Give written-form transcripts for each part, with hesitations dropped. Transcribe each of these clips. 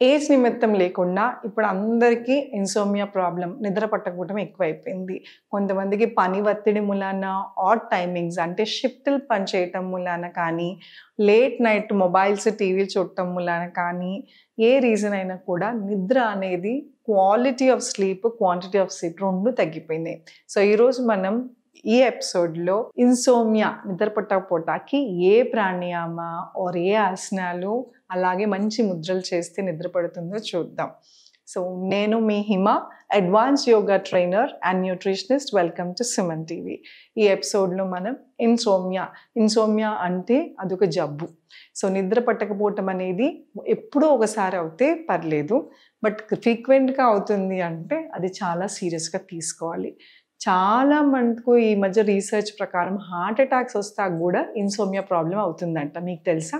Age నిమిత్తం లేకుండా ఇప్పుడు అందరికీ ఇన్సోమ్నియా ప్రాబ్లమ్ నిద్ర పట్టకపోవడం ఎక్కువైపోయింది. కొంతమందికి పని ఒత్తిడి మూలాన ఆడ్ టైమింగ్స్ అంటే షిఫ్టులు పని చేయటం మూలాన కానీ, లేట్ నైట్ మొబైల్స్, టీవీలు చూడటం మూలాన కానీ, ఏ రీజన్ అయినా కూడా నిద్ర అనేది quality of sleep, quantity of sleep 2 తగ్గిపోయినాయి. సో ఈరోజు మనం ఈ ఎపిసోడ్‌లో ఇన్సోమ్నియా నిద్ర పట్టకపోవటానికి ఏ ప్రాణాయామ ఆర్ ఏ ఆసనాలు అలాగే మంచి ముద్రలు చేస్తే నిద్ర పడుతుందో చూద్దాం. సో నేను మీ Hima, advance yoga trainer and nutritionist. Welcome to Suman TV. ఈ ఎపిసోడ్లో మనం ఇన్సోమ్నియా అంటే అదొక జబ్బు. సో నిద్ర పట్టకపోవటం అనేది ఎప్పుడో ఒకసారి అవుతే పర్లేదు, బట్ ఫ్రీక్వెంట్గా అవుతుంది అంటే అది చాలా సీరియస్గా తీసుకోవాలి. చాలా మటుకు ఈ మధ్య రీసెర్చ్ ప్రకారం హార్ట్ అటాక్స్ వస్తా కూడా ఇన్సోమ్నియా ప్రాబ్లం అవుతుందంట. మీకు తెలుసా?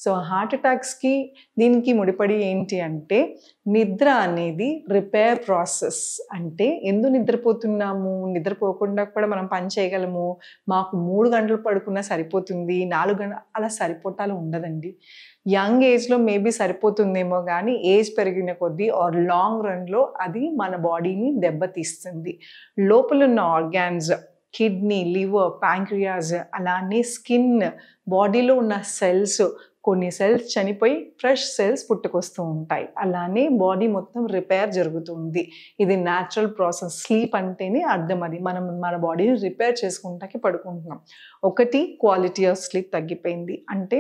సో హార్ట్ అటాక్స్కి దీనికి ముడిపడి ఏంటి అంటే, నిద్ర అనేది రిపేర్ ప్రాసెస్. అంటే ఎందుకు నిద్రపోతున్నాము, నిద్రపోకుండా కూడా మనం పని చేయగలము, మాకు 3 గంటలు పడుకున్నా సరిపోతుంది, 4 గంటలు అలా సరిపోటాలు ఉండదండి. యంగ్ ఏజ్లో మేబీ సరిపోతుందేమో కానీ ఏజ్ పెరిగిన కొద్దీ ఆర్ లాంగ్ రన్లో అది మన బాడీని దెబ్బతీస్తుంది. లోపల ఉన్న ఆర్గాన్స్, కిడ్నీ, లివర్, ప్యాంక్రియాస్, అలానే స్కిన్, బాడీలో ఉన్న సెల్స్, కొన్ని సెల్స్ చనిపోయి ఫ్రెష్ సెల్స్ పుట్టుకొస్తూ ఉంటాయి. అలానే బాడీ మొత్తం రిపేర్ జరుగుతుంది. ఇది న్యాచురల్ ప్రాసెస్. స్లీప్ అంటేనే అర్థం అది. మనం మన బాడీని రిపేర్ చేసుకుంటాకి పడుకుంటున్నాం. ఒకటి, క్వాలిటీ ఆఫ్ స్లీప్ తగ్గిపోయింది. అంటే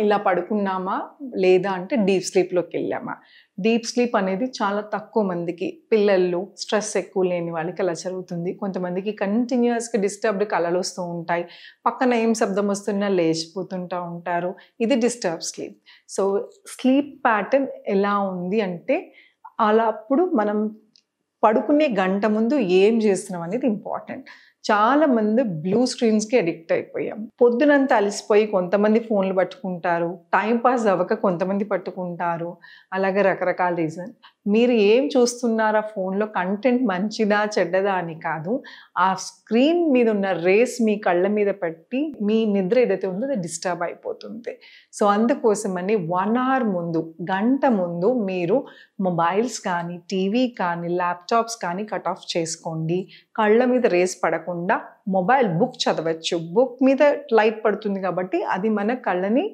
ఇలా పడుకున్నామా లేదా అంటే డీప్ స్లీప్లోకి వెళ్ళామా. డీప్ స్లీప్ అనేది చాలా తక్కువ మందికి, పిల్లలు, స్ట్రెస్ ఎక్కువ లేని వాళ్ళకి అలా జరుగుతుంది. కొంతమందికి కంటిన్యూస్గా డిస్టర్బ్డ్ కలలు వస్తూ ఉంటాయి, పక్కన ఏం శబ్దం వస్తున్నా లేచిపోతుంటూ ఉంటారు. ఇది disturb sleep. So sleep pattern ఎలా ఉంది అంటే, అప్పుడు మనం పడుకునే గంట ముందు ఏం చేస్తున్నాం అనేది ఇంపార్టెంట్. చాలా మంది బ్లూ స్క్రీన్స్కి అడిక్ట్ అయిపోయాం. పొద్దునంతా అలసిపోయి కొంతమంది ఫోన్లు పట్టుకుంటారు, టైంపాస్ అవ్వక కొంతమంది పట్టుకుంటారు, అలాగే రకరకాల రీజన్. మీరు ఏం చూస్తున్నారా ఫోన్లో, కంటెంట్ మంచిదా చెడ్డదా అని కాదు, ఆ స్క్రీన్ మీద ఉన్న రేస్ మీ కళ్ళ మీద పెట్టి మీ నిద్ర ఏదైతే ఉందో అది డిస్టర్బ్ అయిపోతుంది. సో అందుకోసమని 1 అవర్ ముందు, గంట ముందు మీరు మొబైల్స్ కానీ, టీవీ కానీ, ల్యాప్టాప్స్ కానీ కట్ ఆఫ్ చేసుకోండి. కళ్ళ మీద రేస్ పడకుండా మొబైల్ బుక్ చదవచ్చు. బుక్ మీద లైట్ పడుతుంది కాబట్టి అది మన కళ్ళని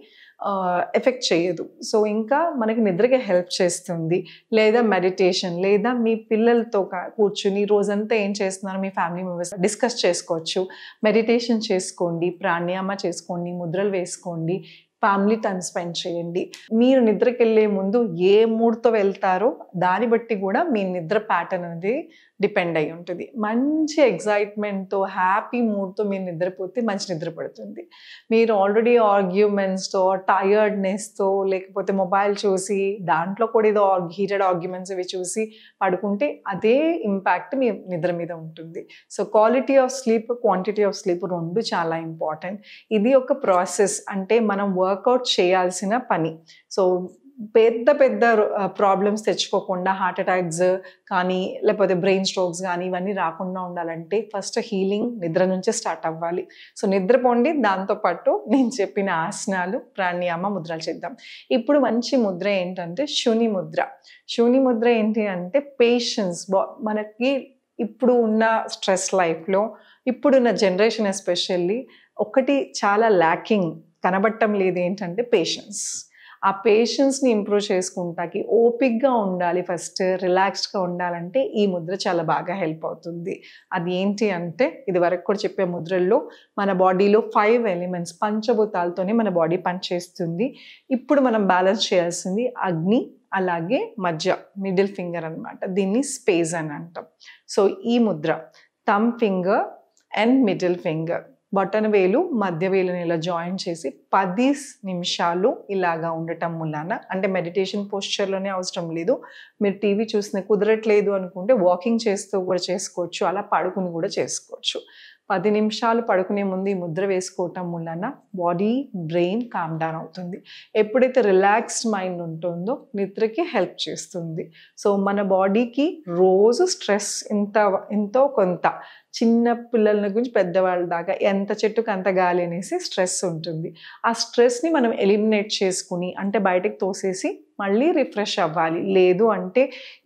ఎఫెక్ట్ చేయదు. సో ఇంకా మనకి నిద్రకి హెల్ప్ చేస్తుంది. లేదా మెడిటేషన్, లేదా మీ పిల్లలతో కూర్చుని రోజంతా ఏం చేస్తున్నారు మీ ఫ్యామిలీ మెంబర్స్ డిస్కస్ చేసుకోవచ్చు. మెడిటేషన్ చేసుకోండి, ప్రాణాయామ చేసుకోండి, ముద్రలు వేసుకోండి, ఫ్యామిలీ టైం స్పెండ్ చేయండి. మీరు నిద్రకి వెళ్ళే ముందు ఏ మూడ్తో వెళ్తారో దాన్ని బట్టి కూడా మీ నిద్ర ప్యాటర్న్ అనేది డిపెండ్ అయి ఉంటుంది. మంచి ఎగ్జైట్మెంట్తో, హ్యాపీ మూడ్తో మీరు నిద్రపోతే మంచి నిద్ర పడుతుంది. మీరు ఆల్రెడీ ఆర్గ్యుమెంట్స్తో, టయర్డ్నెస్తో, లేకపోతే మొబైల్ చూసి దాంట్లో కూడా ఏదో హీటెడ్ ఆర్గ్యుమెంట్స్ ఇవి చూసి పడుకుంటే అదే ఇంపాక్ట్ మీ నిద్ర మీద ఉంటుంది. So quality of sleep, quantity of sleep 2 చాలా ఇంపార్టెంట్. ఇది ఒక ప్రాసెస్. అంటే మనం వర్కౌట్ చేయాల్సిన పని. సో పెద్ద ప్రాబ్లమ్స్ తెచ్చుకోకుండా, హార్ట్ అటాక్స్ కానీ లేకపోతే బ్రెయిన్ స్ట్రోక్స్ కానీ ఇవన్నీ రాకుండా ఉండాలంటే ఫస్ట్ హీలింగ్ నిద్ర నుంచే స్టార్ట్ అవ్వాలి. సో నిద్రపోండి, దాంతోపాటు నేను చెప్పిన ఆసనాలు, ప్రాణాయామ, ముద్రలు చేద్దాం. ఇప్పుడు మంచి ముద్ర ఏంటంటే శూని ముద్ర. శూని ముద్ర ఏంటి అంటే పేషెన్స్. మనకి ఇప్పుడు ఉన్న స్ట్రెస్ లైఫ్లో, ఇప్పుడున్న జనరేషన్ ఎస్పెషల్లీ ఒకటి చాలా ల్యాకింగ్ కనబడటం లేదు, ఏంటంటే పేషెన్స్. ఆ పేషెన్స్ని ఇంప్రూవ్ చేసుకుంటాకి ఓపిక్గా ఉండాలి. ఫస్ట్ రిలాక్స్డ్గా ఉండాలంటే ఈ ముద్ర చాలా బాగా హెల్ప్ అవుతుంది. అది ఏంటి అంటే, ఇది వరకు కూడా చెప్పే ముద్రల్లో మన బాడీలో 5 ఎలిమెంట్స్, పంచభూతాలతోనే మన బాడీ పనిచేస్తుంది. ఇప్పుడు మనం బ్యాలెన్స్ చేయాల్సింది అగ్ని, అలాగే మిడిల్ ఫింగర్ అనమాట. దీన్ని స్పేస్ అని అంటాం. సో ఈ Mudra thumb finger and middle finger, button వేలు, మధ్య వేలుని ఇలా జాయిన్ చేసి 10 నిమిషాలు ఇలాగా ఉండటం మూలాన, అంటే మెడిటేషన్ పోస్చర్లోనే అవసరం లేదు, మీరు టీవీ చూసిన కుదరట్లేదు అనుకుంటే వాకింగ్ చేస్తూ కూడా చేసుకోవచ్చు, అలా పడుకుని కూడా చేసుకోవచ్చు. 10 నిమిషాలు పడుకునే ముందు ఈ ముద్ర వేసుకోవటం వలన బాడీ, బ్రెయిన్ కామ్ డౌన్ అవుతుంది. ఎప్పుడైతే రిలాక్స్డ్ మైండ్ ఉంటుందో నిద్రకి హెల్ప్ చేస్తుంది. సో మన బాడీకి రోజు స్ట్రెస్ ఎంతో కొంత చిన్న పిల్లల గురించి పెద్దవాళ్ళ దాకా ఎంత చెట్టుకు అంత గాలి అనేసి స్ట్రెస్ ఉంటుంది. ఆ స్ట్రెస్‌ని మనం ఎలిమినేట్ చేసుకొని అంటే బయటకి తోసేసి మళ్ళీ రిఫ్రెష్ అవ్వాలి. లేదు అంటే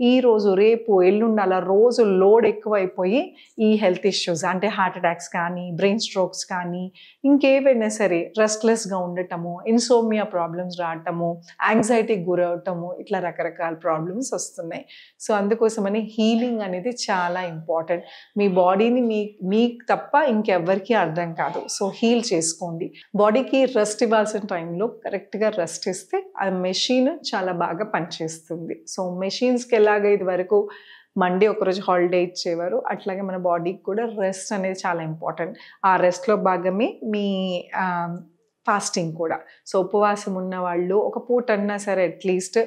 ఈరోజు, రేపు, ఎల్లుండి అలా రోజు లోడ్ ఎక్కువైపోయి ఈ హెల్త్ ఇష్యూస్ అంటే హార్ట్ అటాక్స్ కానీ, బ్రెయిన్ స్ట్రోక్స్ కానీ, ఇంకేవైనా సరే రెస్ట్‌లెస్‌గా ఉండటము, ఇన్సోమ్నియా ప్రాబ్లమ్స్ రావటము, యాంగ్జైటీకి గురవ్వటము ఇట్లా రకరకాల ప్రాబ్లమ్స్ వస్తున్నాయి. సో, అందుకోసమని హీలింగ్ అనేది చాలా ఇంపార్టెంట్. మీ బాడీని మీకు తప్ప ఇంకెవ్వరికీ అర్థం కాదు. సో, హీల్ చేసుకోండి. బాడీకి రెస్ట్ ఇవ్వాల్సిన టైంలో కరెక్ట్‌గా రెస్ట్ ఇస్తే ఆ మెషిన్ చాలా బాగా పనిచేస్తుంది. సో, మెషిన్స్‌కి ఎలాగ ఇదివరకు మండే ఒకరోజు హాలిడే ఇచ్చేవారు. అట్లాగే మన బాడీకి కూడా రెస్ట్ అనేది చాలా ఇంపార్టెంట్. ఆ రెస్ట్‌లో భాగమే మీ ఫాస్టింగ్ కూడా. సో, ఉపవాసం ఉన్నవాళ్ళు ఒక పూటన్నా సరే అట్‌లీస్ట్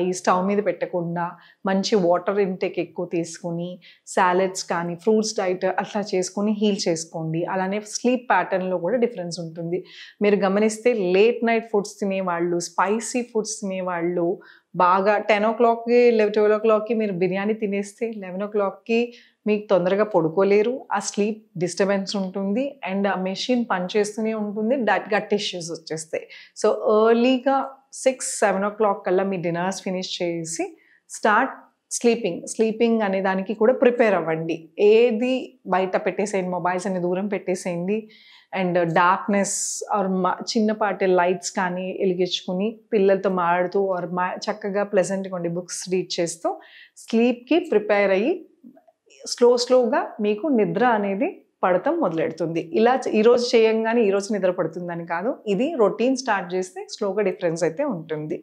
ఈ స్టవ్ మీద పెట్టకుండా మంచి వాటర్ ఇంటేక్ ఎక్కువ తీసుకొని, సాలడ్స్ కానీ, ఫ్రూట్స్ డైట్ అట్లా చేసుకొని హీల్ చేసుకోండి. అలానే స్లీప్ ప్యాటర్న్‌లో కూడా డిఫరెన్స్ ఉంటుంది. మీరు గమనిస్తే లేట్ నైట్ ఫుడ్స్ తినేవాళ్ళు, స్పైసీ ఫుడ్స్ తినేవాళ్ళు బాగా 10:00కి 12:00కి మీరు బిర్యానీ తినేస్తే 11:00కి మీకు తొందరగా పడుకోలేరు. ఆ స్లీప్ డిస్టర్బెన్స్ ఉంటుంది. అండ్ ఆ మెషిన్ పనిచేస్తూనే ఉంటుంది. గట్ ఇష్యూస్ వచ్చేస్తాయి. సో, ఎర్లీగా 6, 7:00 కల్లా మీ డిన్నర్స్ ఫినిష్ చేసి స్టార్ట్ స్లీపింగ్ అనే దానికి కూడా ప్రిపేర్ అవ్వండి. ఏది బయట పెట్టేసేయండి. మొబైల్స్ అన్ని దూరం పెట్టేసేయండి. అండ్ డార్క్‌నెస్ ఆర్ చిన్నపాటి లైట్స్ కానీ ఎలిగించుకొని పిల్లలతో మాట్లాడుతూ ఆర్ చక్కగా ప్లెజెంట్‌గా ఉండి బుక్స్ రీడ్ చేస్తూ స్లీప్‌కి ప్రిపేర్ అయ్యి స్లోగా మీకు నిద్ర అనేది పడటం మొదలెడుతుంది. ఇలా ఈరోజు చేయంగానే ఈరోజు నిద్ర పడుతుందని కాదు. ఇది రొటీన్ స్టార్ట్ చేస్తే స్లోగా డిఫరెన్స్ అయితే ఉంటుంది.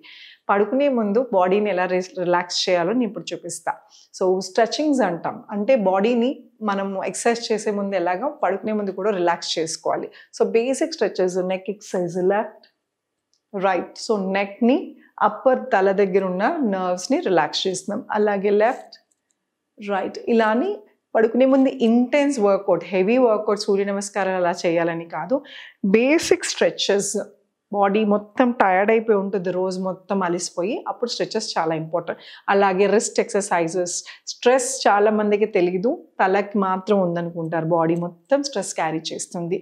పడుకునే ముందు బాడీని ఎలా రిలాక్స్ చేయాలో నేను ఇప్పుడు చూపిస్తా. సో, స్ట్రెచింగ్స్ అంటాం. అంటే బాడీని మనము ఎక్సర్సైజ్ చేసే ముందు ఎలాగో పడుకునే ముందు కూడా రిలాక్స్ చేసుకోవాలి. So, basic stretches neck exercise left, right. So, నెక్‌ని అప్పర్ తల దగ్గర ఉన్న నర్వ్స్‌ని రిలాక్స్ చేస్తున్నాం. అలాగే లెఫ్ట్, రైట్. ఇలా అని పడుకునే ముందు ఇంటెన్స్ వర్కౌట్, హెవీ వర్కౌట్ సూర్య నమస్కారాలు అలా చేయాలని కాదు. బేసిక్ స్ట్రెచెస్ బాడీ మొత్తం టయర్డ్ అయిపోయి ఉంటుంది. రోజు మొత్తం అలిసిపోయి అప్పుడు స్ట్రెచెస్ చాలా ఇంపార్టెంట్. అలాగే రిస్ట్ ఎక్సర్సైజెస్. స్ట్రెస్ చాలా మందికి తెలీదు. తలకి మాత్రం ఉందనుకుంటారు. బాడీ మొత్తం స్ట్రెస్ క్యారీ చేస్తుంది.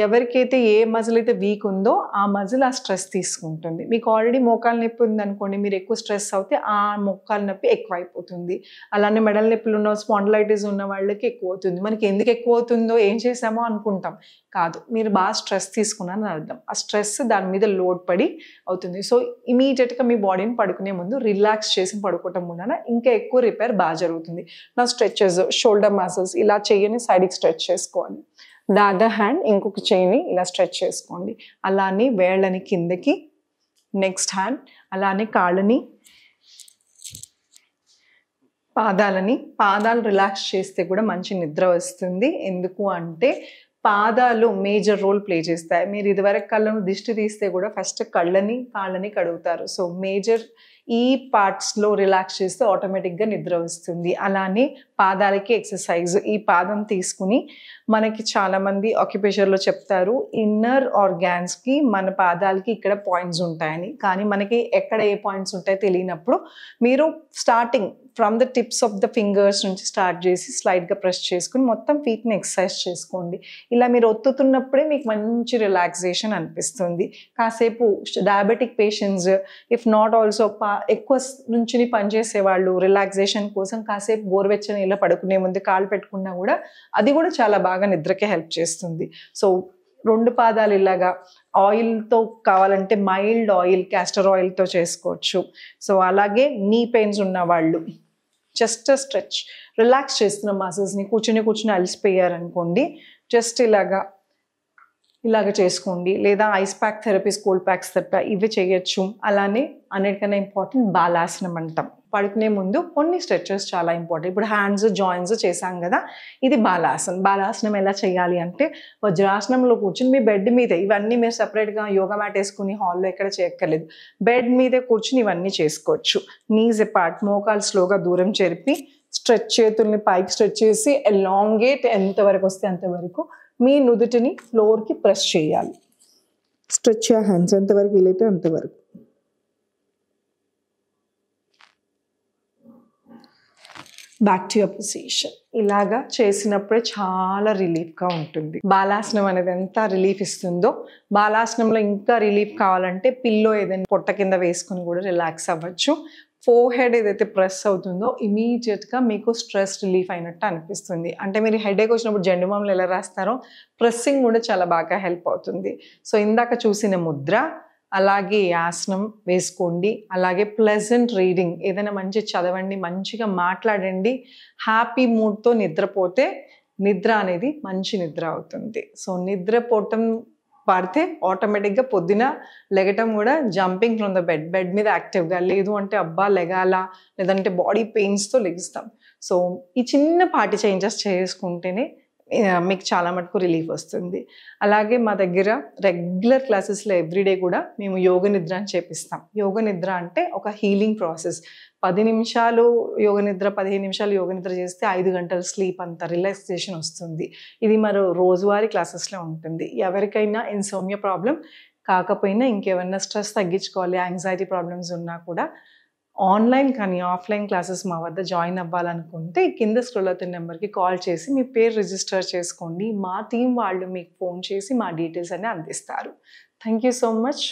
ఎవరికైతే ఏ మజిల్ అయితే వీక్ ఉందో ఆ మజిల్ ఆ స్ట్రెస్ తీసుకుంటుంది. మీకు ఆల్రెడీ మోకాలు నొప్పి ఉందనుకోండి, మీరు ఎక్కువ స్ట్రెస్ అవుతే ఆ మోకాలు నొప్పి ఎక్కువ అయిపోతుంది. అలానే మెడల నొప్పులు ఉన్న స్పాండిలైటిస్ ఉన్న వాళ్ళకి ఎక్కువ అవుతుంది. మనకి ఎందుకు ఎక్కువ అవుతుందో ఏం చేసామో అనుకుంటాం. కాదు, మీరు బాగా స్ట్రెస్ తీసుకున్నారని అర్థం. ఆ స్ట్రెస్ దాని మీద లోడ్ పడి అవుతుంది. సో, ఇమీడియట్‌గా మీ బాడీని పడుకునే ముందు రిలాక్స్ చేసి పడుకోవటం వలన ఇంకా ఎక్కువ రిపేర్ బాగా జరుగుతుంది. నా స్ట్రెచెస్, షోల్డర్ మసిల్స్ ఇలా చెయ్యని సైడ్‌కి స్ట్రెచ్ చేసుకోవాలి. ద అదర్ హ్యాండ్ ఇంకొక చెయ్యిని ఇలా స్ట్రెచ్ చేసుకోండి. అలానే వేళ్ళని కిందకి, నెక్స్ట్ హ్యాండ్ అలానే కాళ్ళని, పాదాలు రిలాక్స్ చేస్తే కూడా మంచి నిద్ర వస్తుంది. ఎందుకు అంటే పాదాలు మేజర్ రోల్ ప్లే చేస్తాయి. మీరు ఇదివరకు కళ్ళను దిష్టి తీస్తే కూడా ఫస్ట్ కళ్ళని, కాళ్ళని కడుగుతారు. సో, మేజర్ ఈ పార్ట్స్‌లో రిలాక్స్ చేస్తే ఆటోమేటిక్‌గా నిద్ర వస్తుంది. అలానే పాదాలకి ఎక్సర్సైజ్. ఈ పాదం తీసుకుని మనకి చాలామంది ఆక్యుపేషన్‌లో చెప్తారు ఇన్నర్ ఆర్గాన్స్‌కి మన పాదాలకి ఇక్కడ పాయింట్స్ ఉంటాయని. కానీ మనకి ఎక్కడ ఏ పాయింట్స్ ఉంటాయో తెలియనప్పుడు మీరు starting from the tips of the fingers నుంచి స్టార్ట్ చేసి స్లైట్‌గా ప్రెస్ చేసుకొని మొత్తం ఫీట్‌ని ఎక్సర్సైజ్ చేసుకోండి. ఇలా మీరు ఒత్తుతున్నప్పుడే మీకు మంచి రిలాక్సేషన్ అనిపిస్తుంది. కాసేపు diabetic patients if not also ఎక్కువ నుంచుని పనిచేసేవాళ్ళు రిలాక్సేషన్ కోసం కాసేపు గోరువెచ్చని నీళ్ళలో పడుకునే ముందు కాళ్ళు పెట్టుకున్నా కూడా అది కూడా చాలా బాగా నిద్రకి హెల్ప్ చేస్తుంది. సో, 2 పాదాలు ఇలాగా ఆయిల్‌తో కావాలంటే మైల్డ్ ఆయిల్, క్యాస్టర్ ఆయిల్‌తో చేసుకోవచ్చు. సో, అలాగే నీ పెయిన్స్ ఉన్నవాళ్ళు జస్ట్ స్ట్రెచ్ రిలాక్స్ చేస్తున్న మసిల్స్‌ని కూర్చుని అలసిపోయారనుకోండి, జస్ట్ ఇలాగ చేసుకోండి. లేదా ice pack therapies, cold packs ఇవి చేయొచ్చు. అలానే అన్నిటికన్నా ఇంపార్టెంట్ బాలాసనం అంటాం. పడుకునే ముందు కొన్ని స్ట్రెచెస్ చాలా ఇంపార్టెంట్. ఇప్పుడు హ్యాండ్స్, జాయింట్స్ చేశాం కదా, ఇది బాలాసనం. బాలాసనం ఎలా చేయాలి అంటే వజ్రాసనంలో కూర్చుని మీ బెడ్ మీదే ఇవన్నీ మీరు సెపరేట్‌గా యోగా మ్యాట్ వేసుకుని హాల్‌లో ఎక్కడ చేయక్కర్లేదు. బెడ్ మీదే కూర్చుని ఇవన్నీ చేసుకోవచ్చు. నీస్ అపార్ట్, మోకాలు స్లోగా దూరం జరిపి చేతుల్ని పైకి స్ట్రెచ్ చేసి ఎలాంగేట్ ఎంతవరకు వస్తే అంతవరకు మీ నుదుటిని ఫ్లోర్‌కి ప్రెస్ చేయాలి. స్ట్రెచ్ యువర్ హ్యాండ్స్ ఎంతవరకు వీలైతే అంతవరకు. Back to your position. ఇలాగా చేసినప్పుడే చాలా రిలీఫ్గా ఉంటుంది. బాలాసనం అనేది ఎంత రిలీఫ్ ఇస్తుందో, బాలాసనంలో ఇంకా రిలీఫ్ కావాలంటే పిల్లో ఏదైనా పొట్ట కింద వేసుకొని కూడా రిలాక్స్ అవ్వచ్చు. ఫోర్ హెడ్ ఏదైతే ప్రెస్ అవుతుందో ఇమీడియట్గా మీకు స్ట్రెస్ రిలీఫ్ అయినట్టు అనిపిస్తుంది. అంటే మీరు హెడేక్ వచ్చినప్పుడు జెండు బాంబులు ఎలా రాస్తారో ప్రెస్సింగ్ కూడా చాలా బాగా హెల్ప్ అవుతుంది. సో ఇందాక చూసిన ముద్ర, అలాగే ఆసనం వేసుకోండి. అలాగే ప్లెజెంట్ రీడింగ్, ఏదైనా మంచి చదవండి, మంచిగా మాట్లాడండి. హ్యాపీ మూడ్తో నిద్రపోతే నిద్ర అనేది మంచి నిద్ర అవుతుంది. సో నిద్రపోవటం పడితే ఆటోమేటిక్గా పొద్దున లెగటం కూడా జంపింగ్ ఫ్రమ్ ద బెడ్ మీద యాక్టివ్గా, లేదు అంటే అబ్బా లెగాల, లేదంటే బాడీ పెయిన్స్తో లెగుస్తాం. సో ఈ చిన్నపాటి చేంజెస్ చేసుకుంటేనే మీకు చాలా మటుకు రిలీఫ్ వస్తుంది. అలాగే మా దగ్గర రెగ్యులర్ క్లాసెస్లో ఎవ్రీడే కూడా మేము యోగ నిద్ర అని చేపిస్తాం. యోగ నిద్ర అంటే ఒక హీలింగ్ ప్రాసెస్. 10 నిమిషాలు యోగ నిద్ర, 15 నిమిషాలు యోగ నిద్ర చేస్తే 5 గంటల స్లీప్ అంత రిలాక్సేషన్ వస్తుంది. ఇది మరో రోజువారీ క్లాసెస్లో ఉంటుంది. ఎవరికైనా ఇన్సోమ్నియా ప్రాబ్లం కాకపోయినా ఇంకేమైనా స్ట్రెస్ తగ్గించుకోవాలి, యాంగ్జైటీ ప్రాబ్లమ్స్ ఉన్నా కూడా ఆన్లైన్ కానీ ఆఫ్లైన్ క్లాసెస్ మా వద్ద జాయిన్ అవ్వాలనుకుంటే కింద స్క్రోల్ అవుతున్న నెంబర్కి కాల్ చేసి మీ పేరు రిజిస్టర్ చేసుకోండి. మా టీం వాళ్ళు మీకు ఫోన్ చేసి మా డీటెయిల్స్ అన్నీ అందిస్తారు. Thank you so much.